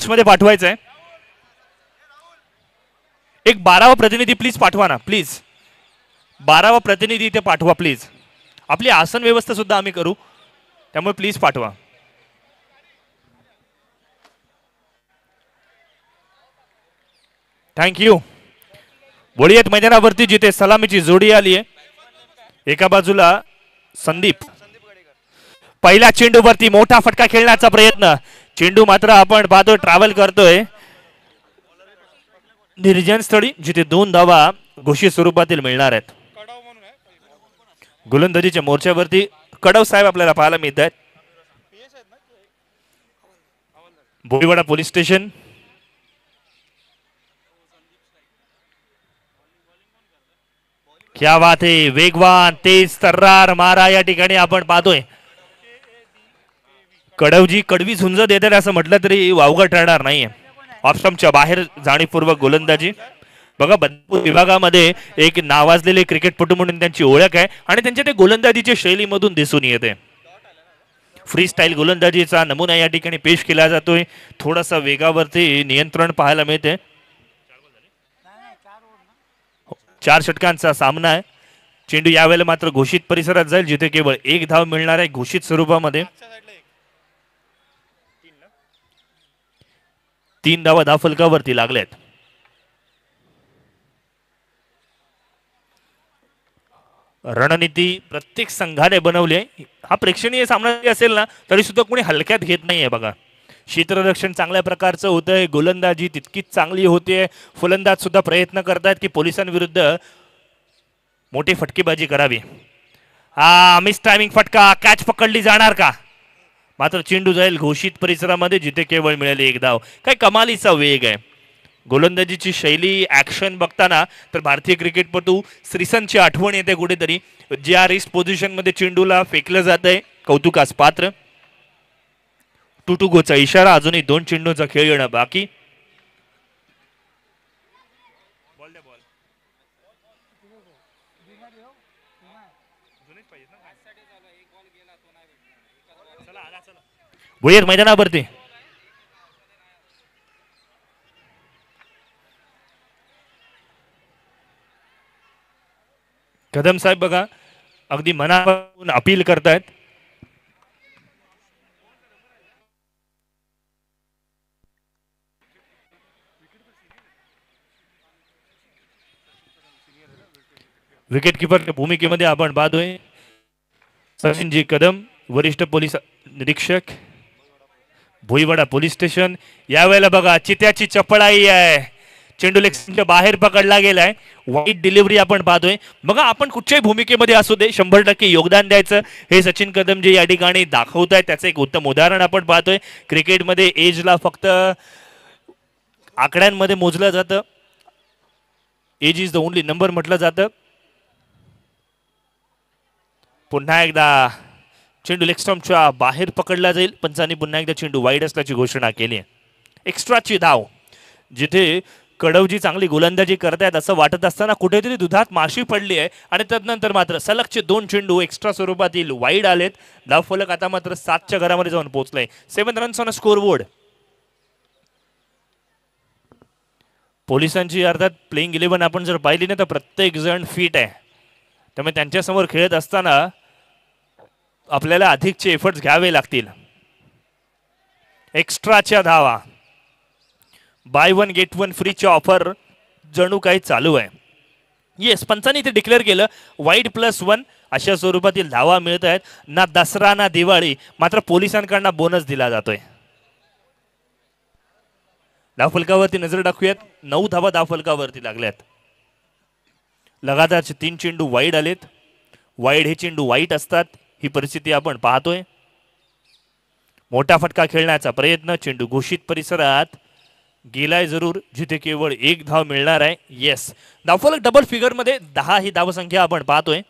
बॉक्समध्ये पाठवायचं आहे. एक 12वा प्रतिनिधी प्लीज पाठवा ना, प्लीज 12वा प्रतिनिधी इथे पाठवा प्लीज. आपली आसन व्यवस्था सुद्धा आम्ही करू, त्यामुळे प्लीज पाठवा. थँक्यू. वळीयत मैदानावरती जिथे सलामीची जोडी आली आहे. एका बाजूला संदीप, पहिल्या चेंडूवरती मोठा फटका खेळण्याचा प्रयत्न. चेंडू मात्र आपण पाहतोय ट्रॅव्हल करतोय निर्जन स्थळी, जिथे 2 धावा घोषित स्वरूपातील मिळणार आहेत. गोलंदाजीच्या मोर्चावरती कडव साहेब आपल्याला पाहायला मिळत आहेत. Bhoiwada police station. क्या बात आहे, वेगवान तेज तर्रार मारा या ठिकाणी आपण पाहतोय. कडवजी कडवी झुंज देतात असं म्हटलं तरी वावगं ठरणार नाहीये. ऑफस्टंपच्या बाहेर जाणीवपूर्वक गोलंदाजी. बघा बदलापूर विभागामध्ये एक नावाजलेले क्रिकेटपटू म्हणून त्यांची ओळख आहे आणि त्यांच्या ते गोलंदाजीच्या शैलीमधून दिसून येते. फ्री स्टाईल गोलंदाजीचा नमुना या ठिकाणी पेश केला जातोय. थोडासा वेगावरती नियंत्रण पाहायला मिळते. 4 षटकांचा सामना आहे. चेंडू यावेळेला मात्र घोषित परिसरात जाईल, जिथे केवळ 1 धाव मिळणार आहे घोषित स्वरूपामध्ये. 3 धावा धावफलकावरती लागल्यात. रणनीती प्रत्येक संघाने बनवली आहे. हा प्रेक्षणीय सामना असेल ना तरी सुद्धा कोणी हलक्यात घेत नाहीये. बघा क्षेत्ररक्षण चांगल्या प्रकारचं होतंय, गोलंदाजी तितकीच चांगली होते. फलंदाज सुद्धा प्रयत्न करतात की पोलिसांविरुद्ध मोठी फटकेबाजी करावी. मिस टायमिंग फटका, कॅच पकडली जाणार का? मात्र चेंडू जाईल घोषित परिसरामध्ये, जिथे केवळ मिळेल 1 धाव. काय कमालीचा वेग आहे. गोलंदाजीची शैली ऍक्शन बघताना तर भारतीय क्रिकेटपटू श्रीसंतची आठवण येते कुठेतरी. ज्या रिस्ट पोझिशन मध्ये चेंडूला फेकलं जात आहे, कौतुकास पात्र. 2 गोचा इशारा. अजूनही 2 चेंडूचा खेळ येणं बाकी. भुयर मैदानावरती कदम साहेब बघा अगदी मनापासून अपील करतायत. विकेट किपरच्या भूमिकेमध्ये आपण पाहतोय सचिनजी कदम, वरिष्ठ पोलीस निरीक्षक, भोईवाडा पोलीस स्टेशन. यावेळेला बघा चित्याची चपळाई आहे. चेंडू लेगच्या बाहेर पकडला गेलाय. वाईट डिलिव्हरी आपण पाहतोय. बघा आपण कुठच्याही भूमिकेमध्ये असू दे 100% योगदान द्यायचं हे सचिन कदम जे या ठिकाणी दाखवत आहेत त्याचं एक उत्तम उदाहरण आपण पाहतोय. क्रिकेटमध्ये एजला फक्त आकड्यांमध्ये मोजलं जातं. Age is the only number म्हटलं जातं. पुन्हा एकदा चेंडू लेग स्टंपच्या बाहेर पकडला जाईल. पंचांनी पुन्हा एकदा चेंडू वाईड असल्याची घोषणा केली आहे. एक्स्ट्राची धाव. जिथे कडवजी चांगली गोलंदाजी करतायत असं वाटत असताना कुठेतरी दुधात माशी पडली आहे आणि तदनंतर मात्र सलगचे 2 चेंडू एक्स्ट्रा स्वरूपातील वाईड आलेत. धावफलक आता मात्र 7च्या घरामध्ये जाऊन पोहोचलाय. 7 रन्स ऑन स्कोर बोर्ड. पोलिसांची अर्थात प्लेइंग 11 आपण जर पाहिली ना तर प्रत्येक जण फिट आहे. त्यामुळे त्यांच्यासमोर खेळत असताना आपल्याला अधिकचे एफर्ट्स घ्यावे लागतील. एक्स्ट्राच्या धावा. बाय 1 गेट 1 फ्रीची ऑफर जणू काही चालू आहे. येस, पंचांनी ते डिक्लेअर केलं वाईड +1 अशा स्वरूपातील धावा मिळत आहेत. ना दसरा ना दिवाळी, मात्र पोलिसांकडनं बोनस दिला जातोय. धावफलकावरती नजर टाकूयात. 9 धावा धावफलकावरती लागल्यात. लगातारचे 3 चेंडू वाईड आलेत. वाईड हे चेंडू वाईट असतात, ही परिस्थिती आपण पाहतोय. मोठा फटका खेळण्याचा प्रयत्न. चेंडू घोषित परिसरात गेलाय जरूर, जिथे केवळ 1 धाव मिळणार आहे. येस, धावफलक डबल फिगर मध्ये 10 ही धावसंख्या आपण पाहतोय.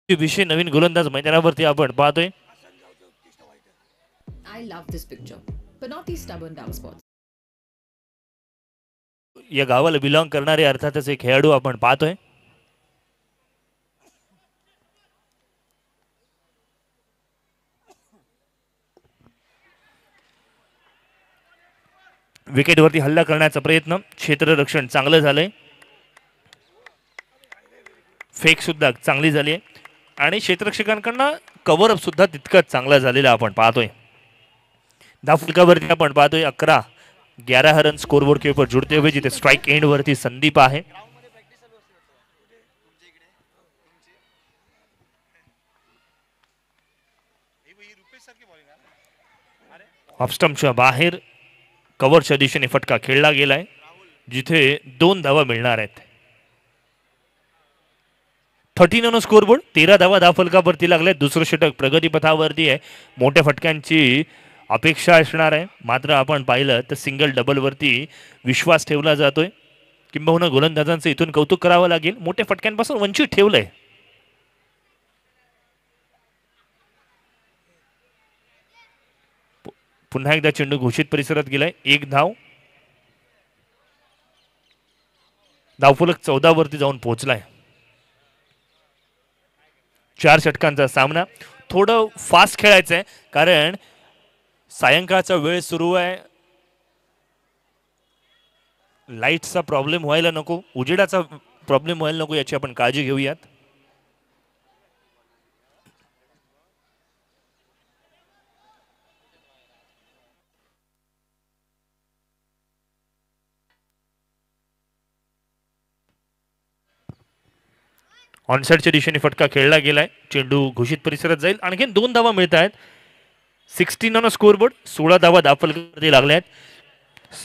विषय नवीन गोलंदाज मैदानावरती आपण पाहतोय. I love this picture, but not these stubborn dark spots. या गावाला बिलॉंग करणारे अर्थातच एक खेळाडू आपण पाहतोय. विकेटवरती हल्ला करण्याचा प्रयत्न, क्षेत्ररक्षण चांगलं झालंय, फेक सुद्धा चांगली झाली आहे आणि क्षेत्ररक्षकांकडनं कव्हरअप सुद्धा तितकंच चांगला झालेला आपण पाहतोय. धावफलकावरती आपण पाहतोय 11 रन स्कोरबोर्ड के ऊपर जुड़ते हुए, जिथे स्ट्राइक एंड वरती संदीप आहे. ऑफस्टम्पच्या बाहेर कव्हरच्या दिशेने फटका खेळला गेलाय, जिथे 2 धावा मिळणार आहेत. 13 ऑन स्कोरबोर्ड, 13 धावा धावफलकावरती लागल्या. दुसरं षटक प्रगतीपथावरती आहे. मोठ्या फटक्यांची अपेक्षा असणार आहे, मात्र आपण पाहिलं तर सिंगल डबल वरती विश्वास ठेवला जातोय. किंबहुना गोलंदाजांचं इथून कौतुक करावं लागेल, मोठ्या फटक्यांपासून वंचित ठेवलंय. पुन्हा एकदा चेंडू घोषित परिसरात गेलाय. 1 धाव, धावफलक 14 वरती जाऊन पोहोचलाय. 4 षटकांचा सामना. थोडं फास्ट खेळायचंय, कारण सायंकाळचा वेळ सुरू आहे. लाईटचा प्रॉब्लेम व्हायला नको, उजेडाचा प्रॉब्लेम व्हायला नको, याची आपण काळजी घेऊयात. ऑनसाइडच्या दिशेने फटका खेळला गेलाय. चेंडू घोषित परिसरात जाईल. आणखी 2 धावा मिळत आहेत. 16 ऑन स्कोरबोर्ड, 16 धावा धावफलकावरती लागल्या आहेत.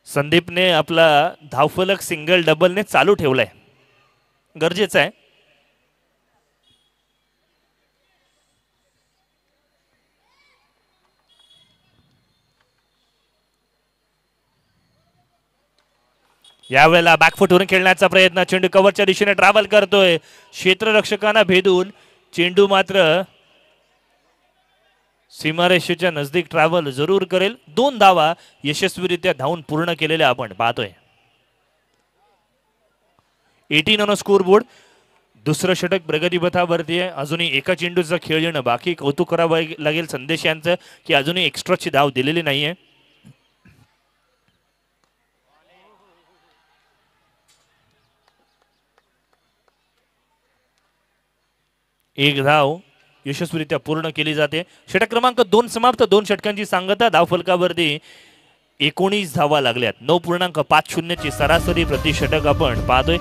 संदीपने आपला धावफलक सिंगल डबलने चालू ठेवलाय, गरजेचं आहे. यावेळेला बॅकफुटवरून खेळण्याचा प्रयत्न, चेंडू कव्हरच्या दिशेने ट्रॅव्हल करतोय. क्षेत्ररक्षकांना भेदून चेंडू मात्र सीमारेषेच्या नजदीक ट्रॅव्हल जरूर करेल. 2 धावा यशस्वीरित्या धावून पूर्ण केलेल्या आपण पाहतोय. 18 ऑन स्कोरबोर्ड, दुसरं षटक प्रगतीपथावरती आहे. अजूनही एका चेंडूचा खेळ येणं बाकी. कौतुक करावं लागेल संदेश यांचं, की अजूनही एक्स्ट्राची धाव दिलेली नाहीये. एक धाव यशस्वीरित्या पूर्ण केली जाते. षटक क्रमांक 2 समाप्त. 2 षटकांची सांगता. धावफलकावरती 19 धावा लागल्यात. 9.50 ची सरासरी प्रति षटक आपण पाहतोय.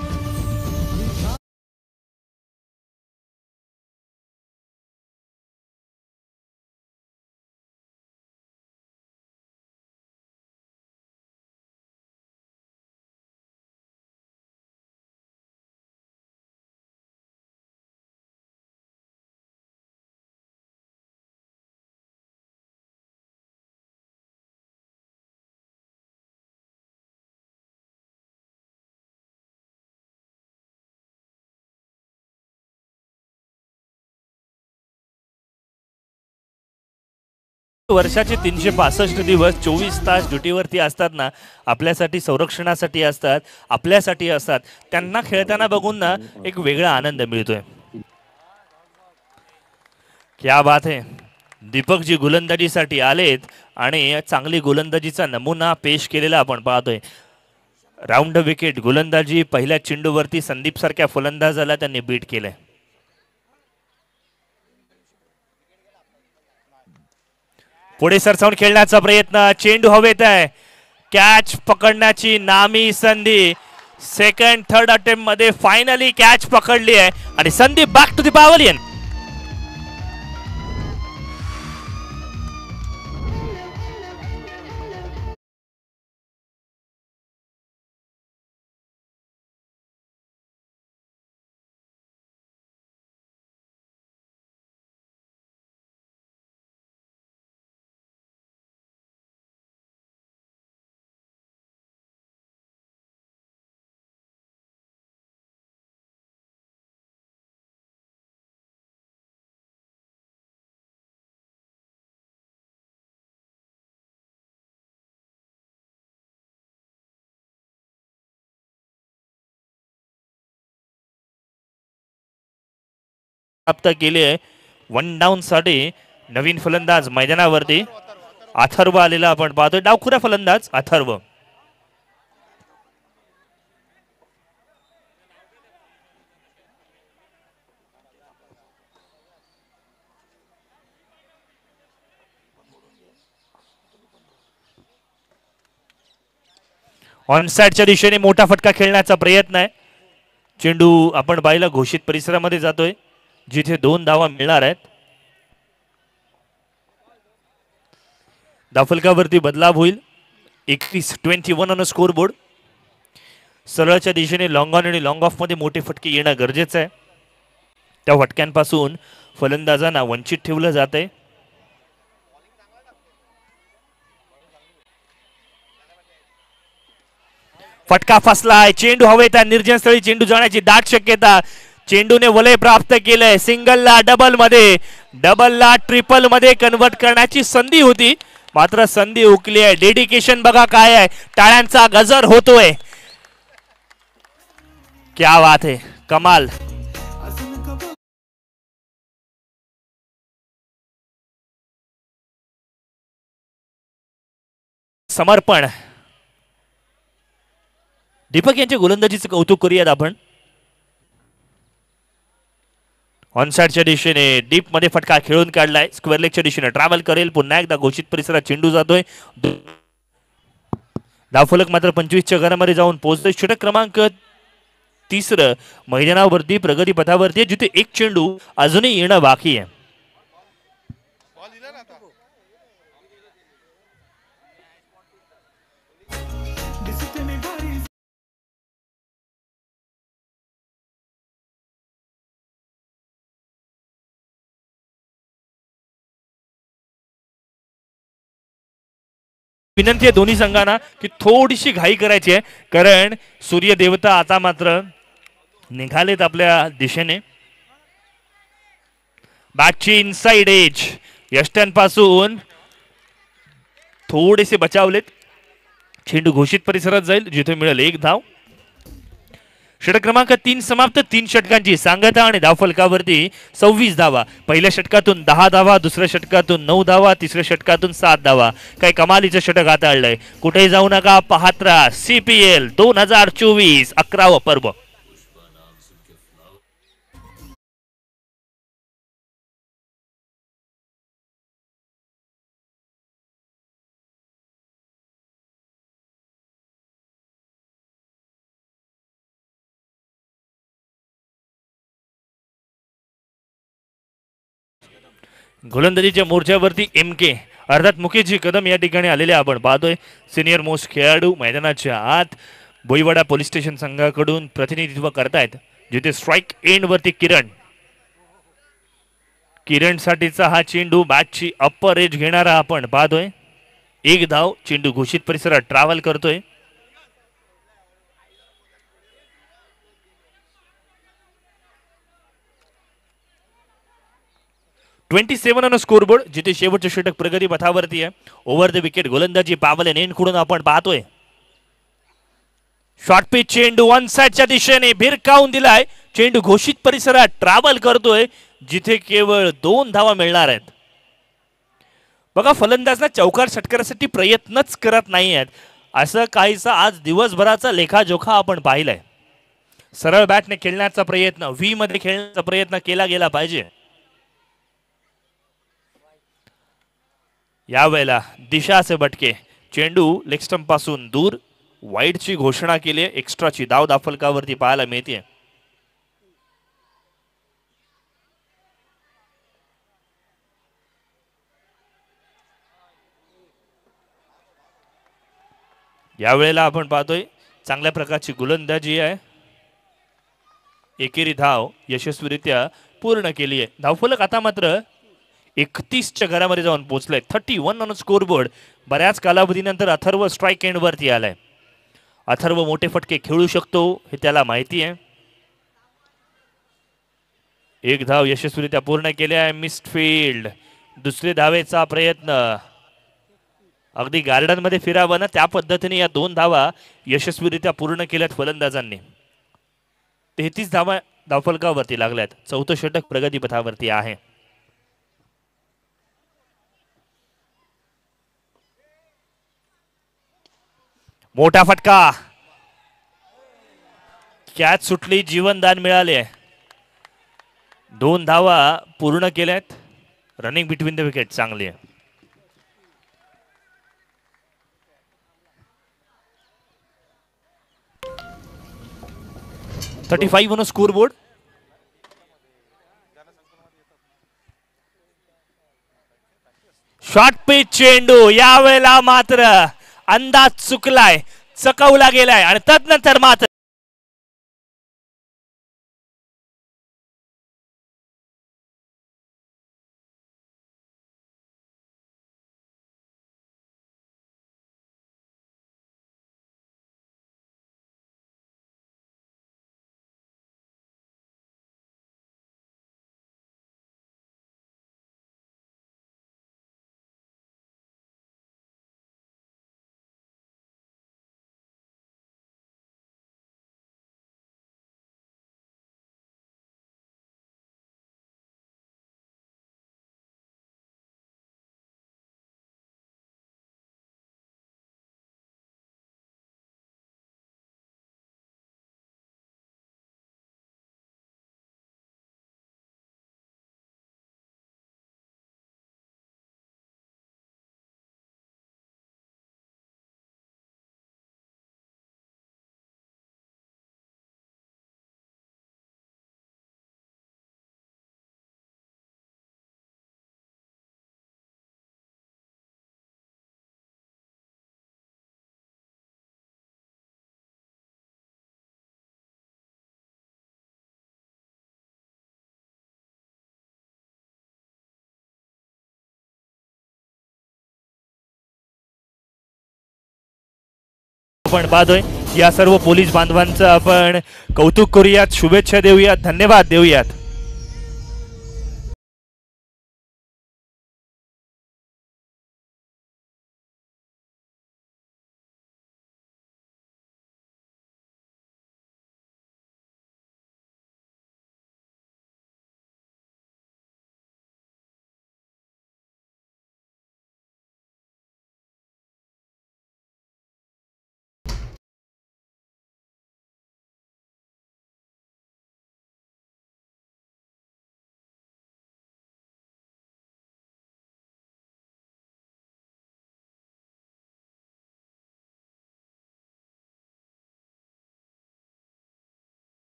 वर्षाचे 365 दिवस 24 तास ड्युटीवरती असतात ना, आपल्यासाठी, संरक्षणासाठी असतात, आपल्यासाठी असतात. त्यांना खेळताना बघून ना एक वेगळा आनंद मिळतोय. क्या बात है. दीपकजी गोलंदाजीसाठी आलेत आणि चांगली गोलंदाजीचा नमुना पेश केलेला आपण पाहतोय. राऊंड विकेट गोलंदाजी पहिल्या चेंडूवरती संदीप सारख्या फलंदाजाला त्यांनी बीट केलंय. पुढे सरसावून खेळण्याचा प्रयत्न, चेंडू हवेत आहे. कॅच पकडण्याची नामी संधी. सेकंड थर्ड अटेम्प्ट मध्ये फायनली कॅच पकडली आहे आणि Sandeep back to the pavilion. प्राप्त केली आहे. 1 डाऊन साठी नवीन फलंदाज मैदानावरती अथर्व आलेला आपण पाहतोय. डावखुरा फलंदाज अथर्व. ऑनसाइडच्या दिशेने मोठा फटका खेळण्याचा प्रयत्न आहे. चेंडू आपण पाहिला घोषित परिसरामध्ये जातोय जिथे 2 धावा मिळणार आहेत. धावफलकावरती बदलाव होईल. 21 ऑन स्कोर बोर्ड. सरळच्या दिशेने लॉंग ऑन आणि लॉंग ऑफ मध्ये मोठे फटके येणं गरजेचं आहे. त्या फटक्यांपासून फलंदाजांना वंचित ठेवलं जात आहे. फटका फसलाय. चेंडू हवेत आहे. निर्जन स्थळी चेंडू जाण्याची दाट शक्यता. चेंडूने वलय प्राप्त केलंय. सिंगलला डबल मध्ये, डबलला ट्रिपल मध्ये कन्वर्ट करण्याची संधी होती, मात्र संधी हुकली आहे. डेडिकेशन बघा काय आहे. टाळ्यांचा गजर होतोय. क्या बात है, कमाल. समर्पण. दीपक यांच्या गोलंदाजीचं कौतुक करूयात आपण. ऑनसाइडच्या दिशेने डीप मध्ये फटका खेळून काढलाय. स्क्वेअर लेगच्या दिशेने ट्रॅव्हल करेल. पुन्हा एकदा घोषित परिसरात चेंडू जातोय. धावफलक मात्र 25च्या घरामध्ये जाऊन पोहोचतोय. षटक क्रमांक 3 मैदानावरती प्रगती पथावरती जिथे एक चेंडू अजूनही येणं बाकी आहे. विनंती आहे दोन्ही संघांना की थोडीशी घाई करायची आहे, कारण सूर्य देवता आता मात्र निघालेत आपल्या दिशेने. बॅटची इनसाइड एज यष्ट्यांपासून थोडेसे बचावलेत. चेंडू घोषित परिसरात जाईल जिथे मिळेल 1 धाव. षटक क्रमांक 3 समाप्त. 3 षटकांची सांगता आणि धावफलकावरती 26 धावा. पहिल्या षटकातून 10 धावा, दुसऱ्या षटकातून 9 धावा, तिसऱ्या षटकातून 7 धावा. काही कमालीचं षटक हाताळलंय. कुठेही जाऊ नका, पाहत राहा CPL 2024 11वं पर्व. गोलंदाजीच्या मोर्चावरती MK अर्थात मुकेशजी कदम या ठिकाणी आलेले आपण पाहतोय. सिनियर मोस्ट खेळाडू मैदानाच्या आत बोईवाडा पोलीस स्टेशन संघाकडून प्रतिनिधित्व करतायत, जिथे स्ट्राइक एंड वरती किरण साठीचा हा चेंडू बॅटची अप्पर एज घेणारा आपण पाहतोय. 1 धाव. चेंडू घोषित परिसरात ट्रॅव्हल करतोय. (27) ऑन स्कोरबोर्ड, जिथे शेवटचे षटक प्रगती पथावरती आहे. ओव्हर द विकेट गोलंदाजी पावले नेनकडून आपण पाहतोय. शॉर्ट पिच चेंडू वन साइडच्या दिशेने भिरकावून दिलाय. चेंडू घोषित परिसरात ट्रॅव्हल करतोय, जिथे केवळ 2 धावा मिळणार आहेत. बघा, फलंदाजना चौकार षटकारासाठी प्रयत्नच करत नाही आहेत. असं काहीसा आज दिवसभराचा लेखाजोखा आपण पाहिलाय. सरळ बॅटने खेळण्याचा प्रयत्न, व्ही मध्ये खेळण्याचा प्रयत्न केला गेला पाहिजे. यावेळेला दिशाचे भटके. चेंडू लेग स्टंप पासून दूर. वाईडची घोषणा केली आहे. एक्स्ट्राची धाव दाफलकावरती पाहायला मिळते. यावेळेला आपण पाहतोय चांगल्या प्रकारची गोलंदाजी आहे. एकेरी धाव यशस्वीरित्या पूर्ण केली आहे. धावफलक आता मात्र 31च्या घरामध्ये जाऊन पोहोचलाय. 31 ऑन स्कोरबोर्ड. बऱ्याच कालावधीनंतर अथर्व स्ट्राइक एंड वरती आलाय. अथर्व मोठे फटके खेळू शकतो हे त्याला माहिती आहे. 1 धाव यशस्वीरित्या पूर्ण केले आहे. Missed field. दुसरे धावेचा प्रयत्न. अगदी गार्डन मध्ये फिरावं ना त्या पद्धतीने या 2 धावा यशस्वीरित्या पूर्ण केल्यात फलंदाजांनी. 33 धावा धावफलकावरती लागल्यात. चौथं षटक प्रगतीपथावरती आहे. मोठा फटका, कॅच सुटली, जीवनदान मिळाले. 2 धावा पूर्ण केल्यात. रनिंग बिटवीन द विकेट चांगली आहे. 35 on score board. Short pitch चेंडू, यावेळेला मात्र अंदाज चुकलाय, चकवला गेलाय आणि तदनंतर मात्र आपण पाहतोय. या सर्व पोलीस बांधवांचं आपण कौतुक करूयात, शुभेच्छा देऊयात, धन्यवाद देऊयात.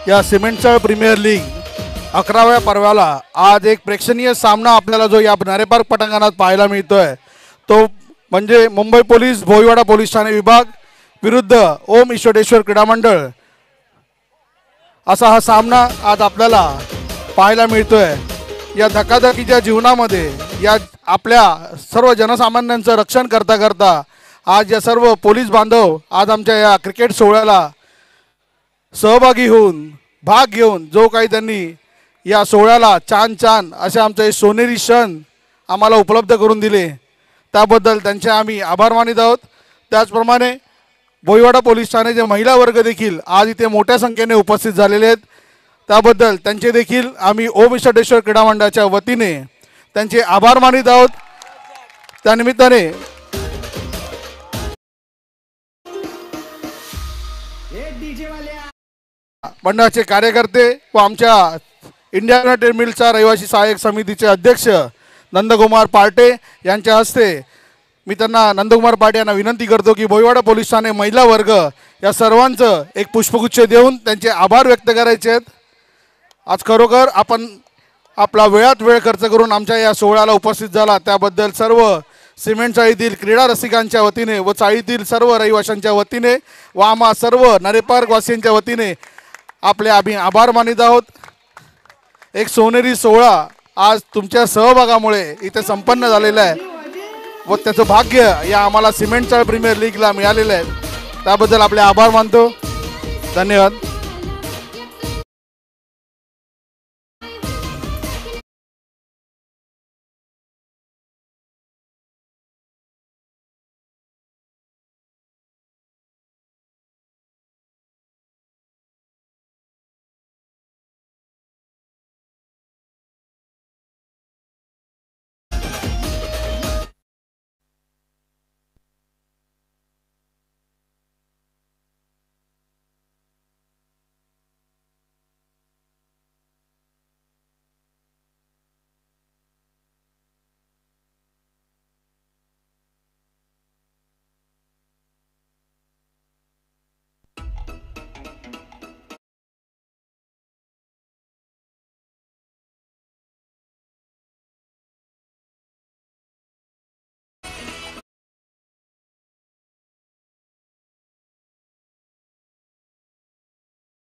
या सिमेंटचा प्रीमियर लीग 11व्या पर्वाला आज एक प्रेक्षणीय सामना आपल्याला जो या नारे पार्क पटांगणात पाहायला मिळतोय तो म्हणजे मुंबई पोलीस भोईवाडा पोलीस ठाणे विभाग विरुद्ध ओम ईश्वरेश्वर क्रीडा मंडळ असा हा सामना आज आपल्याला पाहायला मिळतोय। या धकाधकीच्या जीवनामध्ये या आपल्या सर्व जनसामान्यांचं रक्षण करता करता आज या सर्व पोलीस बांधव आज आमच्या या क्रिकेट सोहळ्याला सहभागी होऊन भाग घेऊन जो काही त्यांनी या सोहळ्याला छान असे आमचे सोनेरी क्षण आम्हाला उपलब्ध करून दिले त्याबद्दल त्यांचे आम्ही आभार मानित आहोत। त्याचप्रमाणे भोईवाडा पोलीस ठाण्याचे महिला वर्ग देखील आज इथे मोठ्या संख्येने उपस्थित झालेले आहेत त्याबद्दल त्यांचे देखील आम्ही ओम ईश्वरेश्वर क्रीडा मंडळाच्या वतीने त्यांचे आभार मानित आहोत। त्यानिमित्ताने मंडळाचे कार्यकर्ते व आमच्या इंडिया युनायटेड मिलच्या रहिवासी सहाय्यक समितीचे अध्यक्ष नंदकुमार पार्टे यांच्या हस्ते मी त्यांना नंदकुमार पार्टे यांना विनंती करतो की भोईवाडा पोलीस ठाणे महिला वर्ग या सर्वांचं एक पुष्पगुच्छ देऊन त्यांचे आभार व्यक्त करायचे आहेत। आज खरोखर आपण आपला वेळात वेळ खर्च करून आमच्या या सोहळ्याला उपस्थित झाला त्याबद्दल सर्व सिमेंट चाळीतील क्रीडा रसिकांच्या वतीने व चाळीतील सर्व रहिवाशांच्या वतीने व आम्हा सर्व नारे पार्क वासियांच्या वतीने आपले आम्ही आभार मानित आहोत। एक सोनेरी सोहळा आज तुमच्या सहभागामुळे इथे संपन्न झालेला आहे व त्याचं भाग्य या आम्हाला सिमेंटचा प्रीमियर लीगला मिळालेलं आहे त्याबद्दल आपले आभार मानतो। धन्यवाद।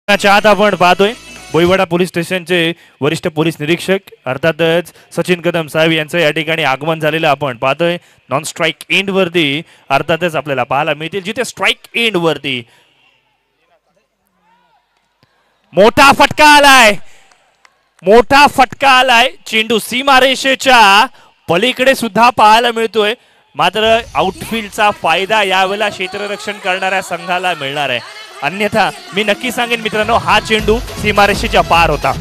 आत आपण पाहतोय भोईवाडा पोलीस स्टेशनचे वरिष्ठ पोलीस निरीक्षक अर्थातच सचिन कदम साहेब यांचं या ठिकाणी आगमन झालेलं आपण पाहतोय। नॉन स्ट्राईक एंड वरती अर्थातच आपल्याला पाहायला मिळतील जिथे स्ट्राईक एंड वरती मोठा फटका आलाय चेंडू सीमारेषेच्या पलीकडे सुद्धा पाहायला मिळतोय मात्र आउटफील्डचा फायदा यावेळेला क्षेत्ररक्षण करणाऱ्या संघाला मिळणार आहे अन्यथा मी नक्की सांगेन मित्रांनो हा चेंडू सीमारेषेच्या पार होता।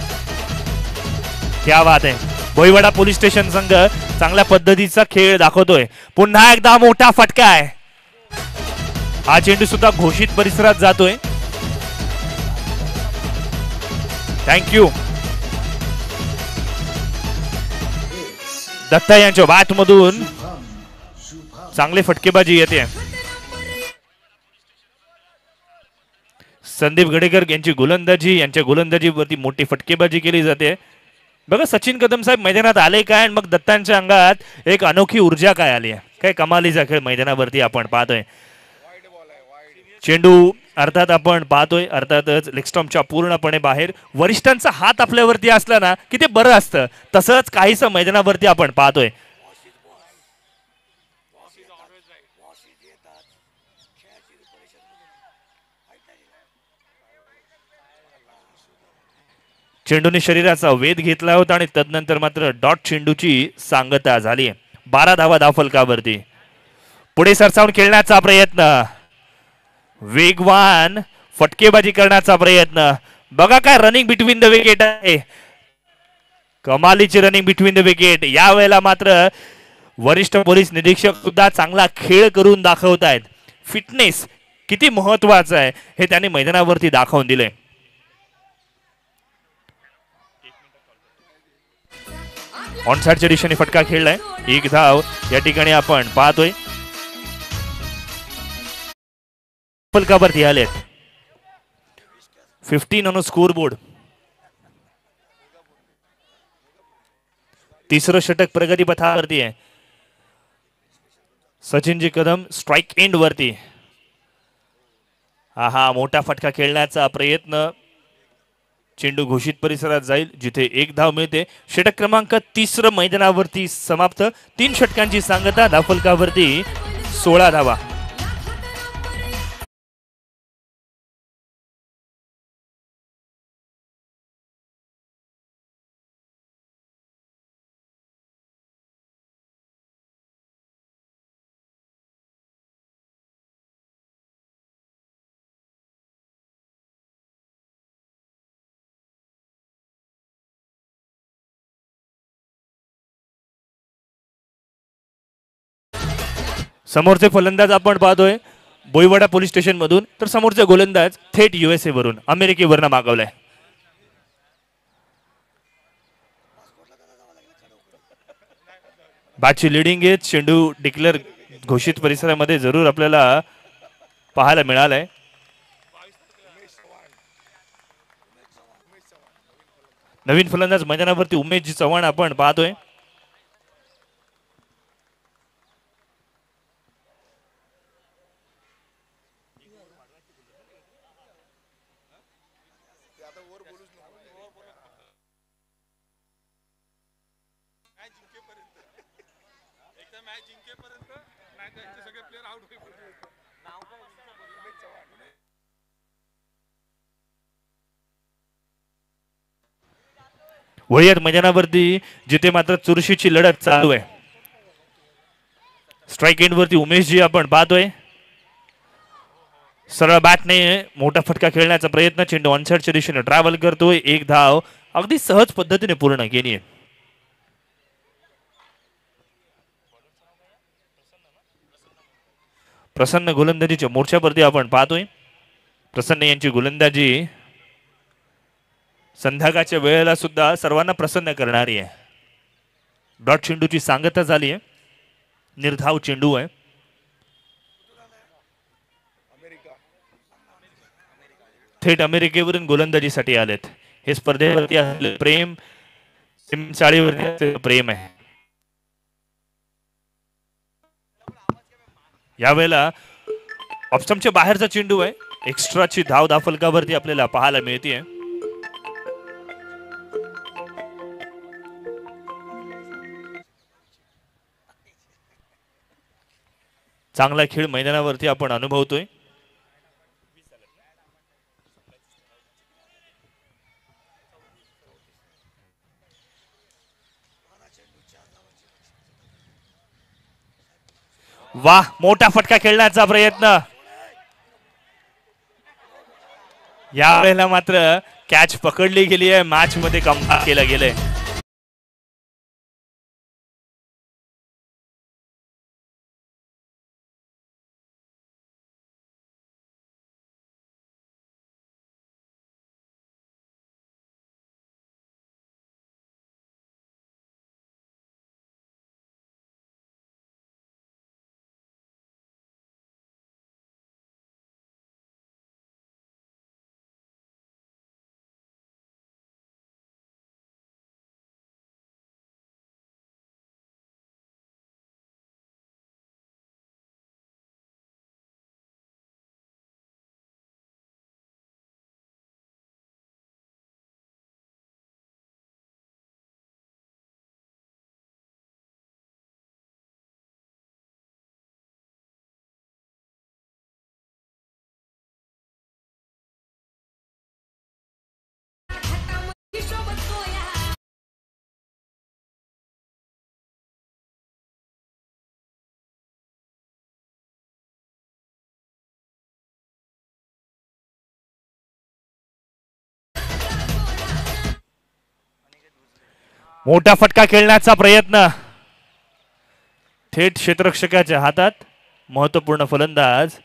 क्या बात आहे भोईवाडा पोलीस स्टेशन संघ चांगल्या पद्धतीचा खेळ दाखवतोय। पुन्हा एकदा मोठा फटका आहे हा चेंडू सुद्धा घोषित परिसरात जातोय। थँक्यू दत्ता यांच्या बॅट मधून चांगले फटकेबाजी येते। संदीप गडेकर यांची गोलंदाजी यांच्या गोलंदाजीवरती मोठी फटकेबाजी केली जाते। बघा सचिन कदम साहेब मैदानात आले काय आणि मग दत्तांच्या अंगात एक अनोखी ऊर्जा काय आली आहे काय कमालीचा खेळ मैदानावरती आपण पाहतोय। चेंडू अर्थात आपण पाहतोय अर्थातच लेग स्टंपच्या पूर्णपणे बाहेर वरिष्ठांचा हात आपल्यावरती असला ना की ते बरं असतं तसंच काहीसं मैदानावरती आपण पाहतोय। चेंडूने शरीराचा वेध घेतला होता आणि तदनंतर मात्र डॉट चेंडूची सांगता झाली। 12 धावा धावफलकावरती पुढे सरसावून खेळण्याचा प्रयत्न वेगवान फटकेबाजी करण्याचा प्रयत्न बघा काय रनिंग बिटवीन द विकेट आहे कमालीची रनिंग बिटवीन द विकेट यावेळेला मात्र वरिष्ठ पोलीस निरीक्षक सुद्धा चांगला खेळ करून दाखवतायत। फिटनेस किती महत्वाचा आहे हे त्यांनी मैदानावरती दाखवून दिले। ऑनसाइडच्या दिशेने फटका खेळलाय एक धाव या ठिकाणी आपण पाहतोय फलकावरती आलेत। 15 ऑन स्कोर बोर्ड. तिसरं षटक प्रगती पथावरती आहे. सचिनजी कदम स्ट्राइक एंड वरती. हा मोठा फटका खेळण्याचा प्रयत्न. चेंडू घोषित परिसरात जाईल जिथे 1 धाव मिळते. षटक क्रमांक 3 मैदानावरती समाप्त. 3 षटकांची सांगता. धावफलकावरती 16 धावा. समोरचे फलंदाज आपण पाहतोय बोईवाडा पोलीस स्टेशन मधून, तर समोरचे गोलंदाज थेट USA वरून, अमेरिकेवरून मागवलाय. बॅटची लिडिंग आहे. चेंडू डिक्लेअर घोषित परिसरामध्ये जरूर आपल्याला पाहायला मिळालाय. नवीन फलंदाज मैदानावरती उमेशजी चव्हाण आपण पाहतोय. वळीयात मैदानावरती जिथे मात्र चुरशीची लढत चालू आहे. स्ट्राइक एंड वरती उमेशजी आपण पाहतोय. सरळ बॅटने मोठा फटका खेळण्याचा प्रयत्न. चेंडू ऑनसाइडच्या दिशेने ट्रॅव्हल करतोय. 1 धाव अगदी सहज पद्धतीने पूर्ण केली आहे. प्रसन्न गोलंदाजीच्या मोर्चावरती आपण पाहतोय. प्रसन्न यांची गोलंदाजी संध्याकाळच्या वेळेला सुद्धा सर्वांना प्रसन्न करणारी आहे. डॉट चेंडूची सांगता झाली आहे. निर्धाव चेंडू आहे. थेट अमेरिकेवरून गोलंदाजीसाठी आलेत. हे स्पर्धेवरती असलेले प्रेम, चाळीवरती प्रेम आहे. यावेळेला ऑप्शनच्या बाहेरचा चेंडू आहे. एक्स्ट्राची धाव धावफलकावरती आपल्याला पाहायला मिळते. चांगला खेळ मैदानावरती आपण अनुभवतोय. वाह, मोठा फटका खेळण्याचा प्रयत्न. यावेळेला मात्र कॅच पकडली गेली आहे. मॅच मध्ये कमबॅक केलं गेलंय. मोठा फटका खेळण्याचा प्रयत्न. थेट क्षेत्ररक्षकाच्या हातात. महत्वपूर्ण फलंदाज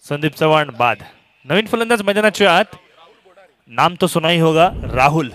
संदीप चव्हाण बाद. नवीन फलंदाज मैदानाच्या आत. नाम तो सुना ही होगा, राहुल.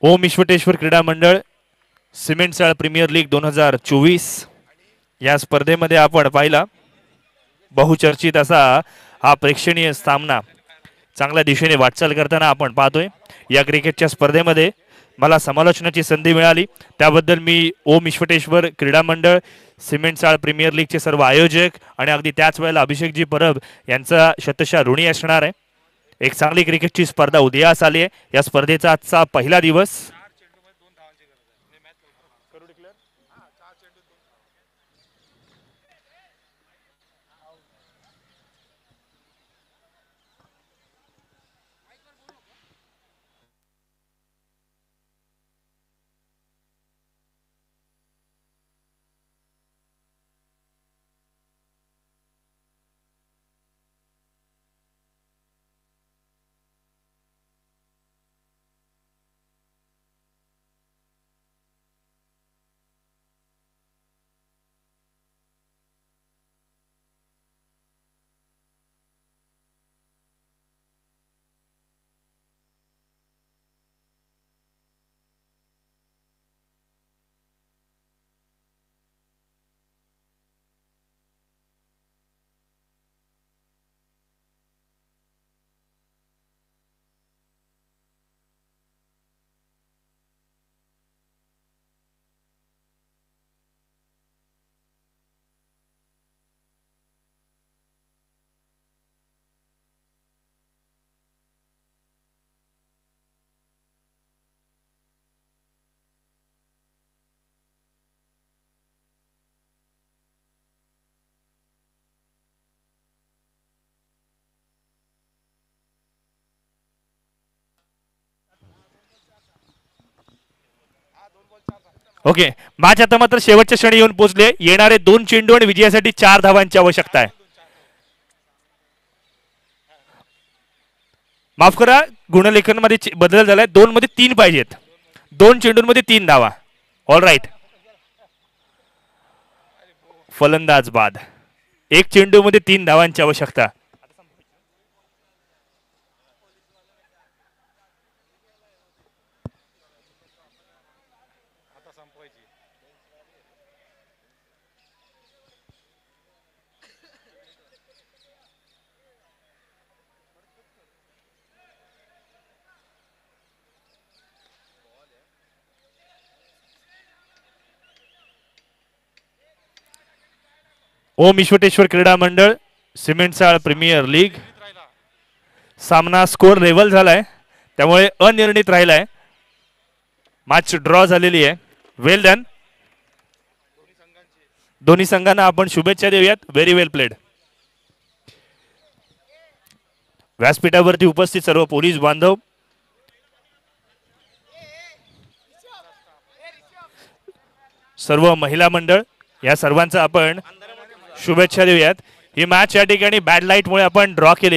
ओम विश्वटेश्वर क्रीडा मंडळ सिमेंट चाळ प्रीमियर लीग 2024 या स्पर्धेमध्ये आपण पाहिला बहुचर्चित असा हा प्रेक्षणीय सामना चांगल्या दिशेने वाटचाल करताना आपण पाहतोय। या क्रिकेटच्या स्पर्धेमध्ये मला समालोचनाची संधी मिळाली, त्याबद्दल मी ओम विश्वटेश्वर क्रीडा मंडळ सिमेंट चाळ प्रीमियर लीगचे सर्व आयोजक आणि अगदी त्याच वेळेला अभिषेकजी परब यांचा शतशः ऋणी असणार आहे। एक चांगली क्रिकेटची स्पर्धा उदयास आली आहे। या स्पर्धेचा आजचा पहिला दिवस ओके। मॅच आता मात्र शेवटच्या क्षणी येऊन पोहोचले। येणारे 2 चेंडू आणि विजयासाठी 4 धावांची आवश्यकता आहे। माफ करा, गुणलेखन मध्ये बदल झालाय, 2 मध्ये 3 पाहिजेत। 2 चेंडूंमध्ये 3 धावा। All right. फलंदाज बाद। 1 चेंडू मध्ये 3 धावांची आवश्यकता। ओम विश्वटेश्वर क्रीडा मंडळ सिमेंट चाळ प्रीमियर लीग सामना स्कोर लेवल झालाय, त्यामुळे अनिर्णित राहिलाय। मॅच ड्रॉ झालेली आहे। वेल डन। दोन्ही संघांना आपण शुभेच्छा देऊयात। व्हेरी वेल प्लेड। व्यासपीठावरती उपस्थित सर्व पोलीस बांधव, सर्व महिला मंडळ, या सर्वांचा आपण शुभेच्छा देऊयात। ही मॅच या ठिकाणी बॅड लाईट मुळे आपण ड्रॉ केली आहे।